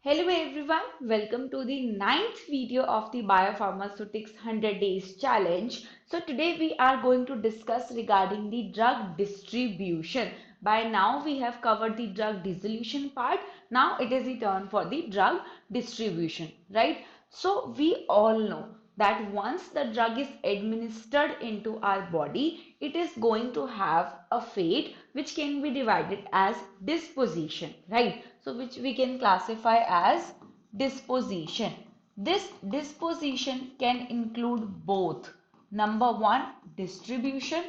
Hello everyone, welcome to the ninth video of the Biopharmaceutics 100 Days Challenge. So today we are going to discuss regarding the drug distribution. By now we have covered the drug dissolution part. Now it is the turn for the drug distribution, right? So we all know that once the drug is administered into our body, it is going to have a fate which can be divided as disposition, right? So which we can classify as disposition. This disposition can include both. Number one, distribution.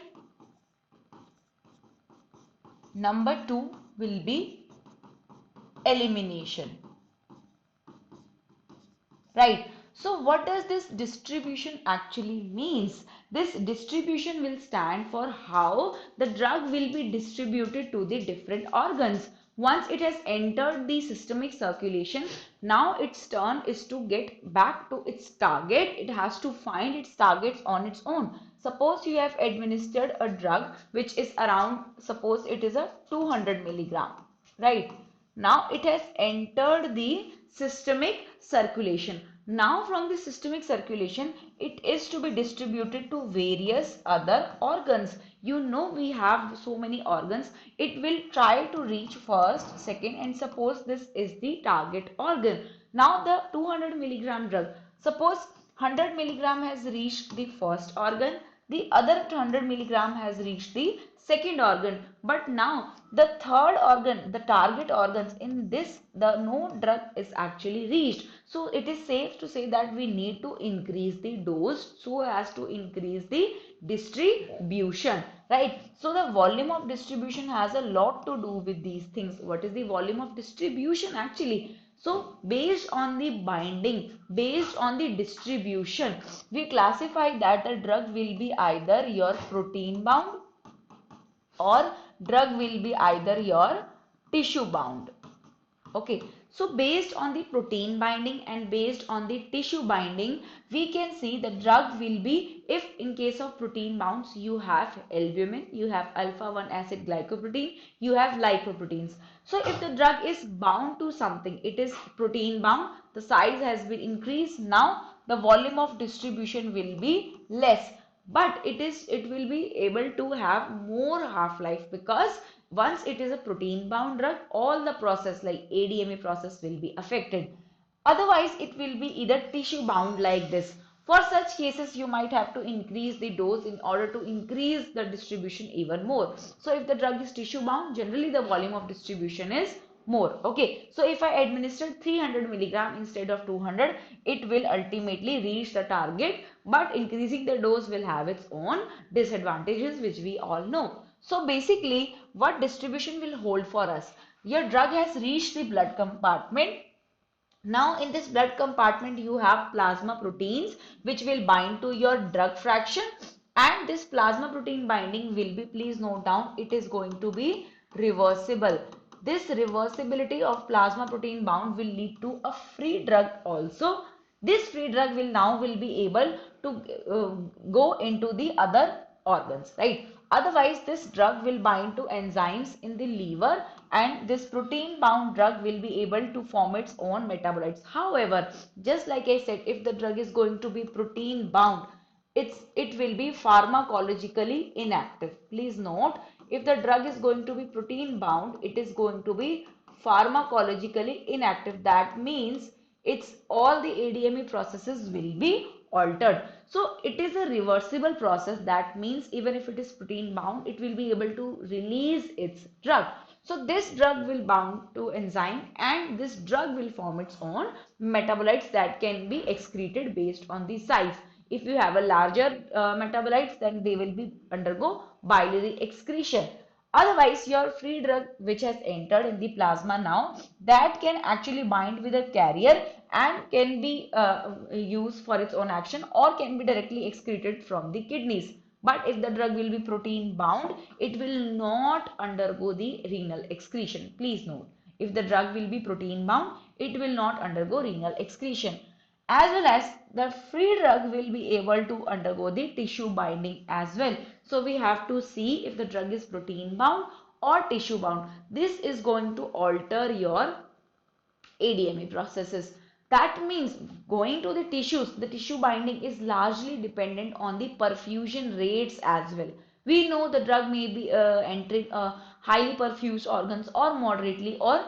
Number two will be elimination. Right. So what does this distribution actually means? This distribution will stand for how the drug will be distributed to the different organs. Once it has entered the systemic circulation, now its turn is to get back to its target. It has to find its targets on its own. Suppose you have administered a drug which is around, suppose it is a 200 milligram, right? Now it has entered the systemic circulation. Now from the systemic circulation, it is to be distributed to various other organs. You know we have so many organs. It will try to reach first, second, and suppose this is the target organ. Now the 200 milligram drug, suppose 100 milligram has reached the first organ, the other 200 milligram has reached the second organ, but now the third organ, the target organs, in this the no drug is actually reached. So it is safe to say that we need to increase the dose so as to increase the distribution, right? So the volume of distribution has a lot to do with these things. What is the volume of distribution actually? So based on the binding, based on the distribution, we classify that the drug will be either your protein bound or drug will be either your tissue bound. Okay, so based on the protein binding and based on the tissue binding, we can see the drug will be, if in case of protein bounds, you have albumin, you have alpha-1 acid glycoprotein, you have lipoproteins. So if the drug is bound to something, it is protein bound, the size has been increased, now the volume of distribution will be less. But it will be able to have more half-life, because once it is a protein bound drug, all the process like ADME process will be affected. Otherwise, it will be either tissue bound like this. For such cases, you might have to increase the dose in order to increase the distribution even more. So if the drug is tissue bound, generally the volume of distribution is more. Okay, so if I administer 300 milligram instead of 200, it will ultimately reach the target, but increasing the dose will have its own disadvantages, which we all know. So basically, what distribution will hold for us? Your drug has reached the blood compartment. Now in this blood compartment, you have plasma proteins which will bind to your drug fraction, and this plasma protein binding will be, please note down, it is going to be reversible. This reversibility of plasma protein bound will lead to a free drug also. This free drug will now be able to go into the other organs, right? Otherwise, this drug will bind to enzymes in the liver, and this protein bound drug will be able to form its own metabolites. However, just like I said, if the drug is going to be protein bound, it will be pharmacologically inactive. Please note, if the drug is going to be protein bound, it is going to be pharmacologically inactive. That means it's all the ADME processes will be altered. So it is a reversible process. That means even if it is protein bound, it will be able to release its drug. So this drug will bind to enzyme, and this drug will form its own metabolites that can be excreted based on the size. If you have a larger metabolites, then they will be undergo biliary excretion. Otherwise, your free drug which has entered in the plasma now, that can actually bind with a carrier and can be used for its own action, or can be directly excreted from the kidneys. But if the drug will be protein bound, it will not undergo the renal excretion. Please note, if the drug will be protein bound, it will not undergo renal excretion. As well as the free drug will be able to undergo the tissue binding as well. So we have to see if the drug is protein bound or tissue bound. This is going to alter your ADME processes. That means going to the tissues, the tissue binding is largely dependent on the perfusion rates as well. We know the drug may be entering highly perfused organs or moderately or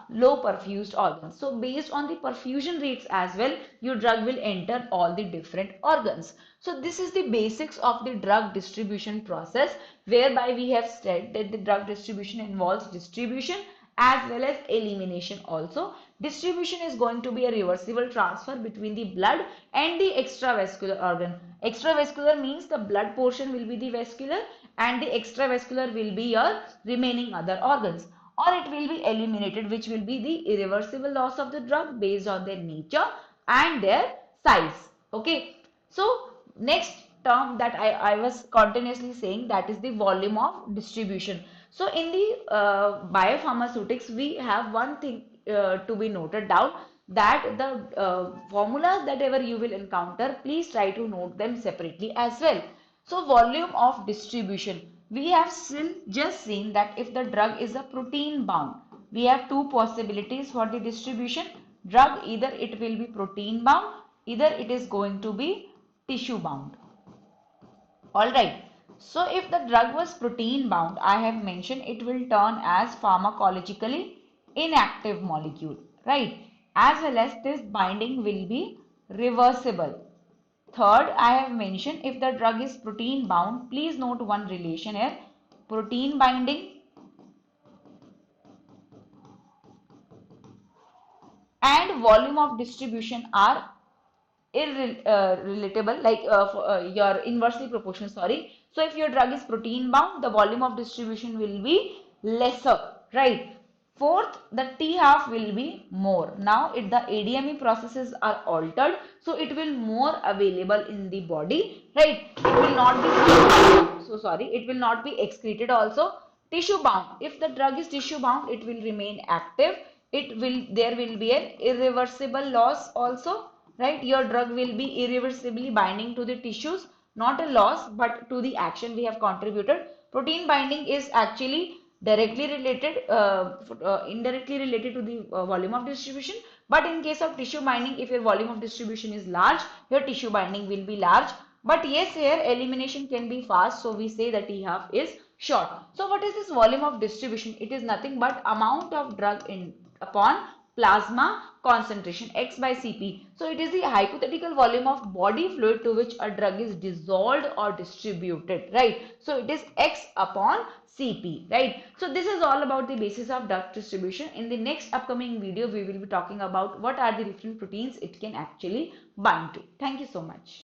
low perfused organs. So based on the perfusion rates as well, your drug will enter all the different organs. So this is the basics of the drug distribution process, whereby we have said that the drug distribution involves distribution as well as elimination also. Distribution is going to be a reversible transfer between the blood and the extravascular organ. Extravascular means the blood portion will be the vascular and the extravascular will be your remaining other organs, or it will be eliminated, which will be the irreversible loss of the drug based on their nature and their size. Okay, so next term that I was continuously saying, that is the volume of distribution. So in the biopharmaceutics, we have one thing to be noted down, that the formulas that ever you will encounter, please try to note them separately as well. So volume of distribution, we have still just seen that if the drug is a protein bound, we have two possibilities for the distribution. Drug, either it will be protein bound, either it is going to be tissue bound. Alright, so if the drug was protein bound, I have mentioned it will turn as pharmacologically inactive molecule, right? As well as this binding will be reversible. Third, I have mentioned if the drug is protein bound, please note one relation here. Protein binding and volume of distribution are irrelatable, like your inversely proportional, sorry. So if your drug is protein bound, the volume of distribution will be lesser, right? Fourth, the T half will be more. Now if the ADME processes are altered, so it will more available in the body, right? It will not be, so sorry, it will not be excreted also. Tissue bound, if the drug is tissue bound, it will remain active. There will be an irreversible loss also, right? Your drug will be irreversibly binding to the tissues, not a loss but to the action we have contributed. Protein binding is actually directly related, indirectly related to the volume of distribution, but in case of tissue binding, if your volume of distribution is large, your tissue binding will be large. But yes, here elimination can be fast, so we say that T half is short. So what is this volume of distribution? It is nothing but amount of drug in upon plasma concentration, X by Cp. So it is the hypothetical volume of body fluid to which a drug is dissolved or distributed, right? So it is X upon Cp, right? So this is all about the basis of drug distribution. In the next upcoming video, we will be talking about what are the different proteins it can actually bind to. Thank you so much.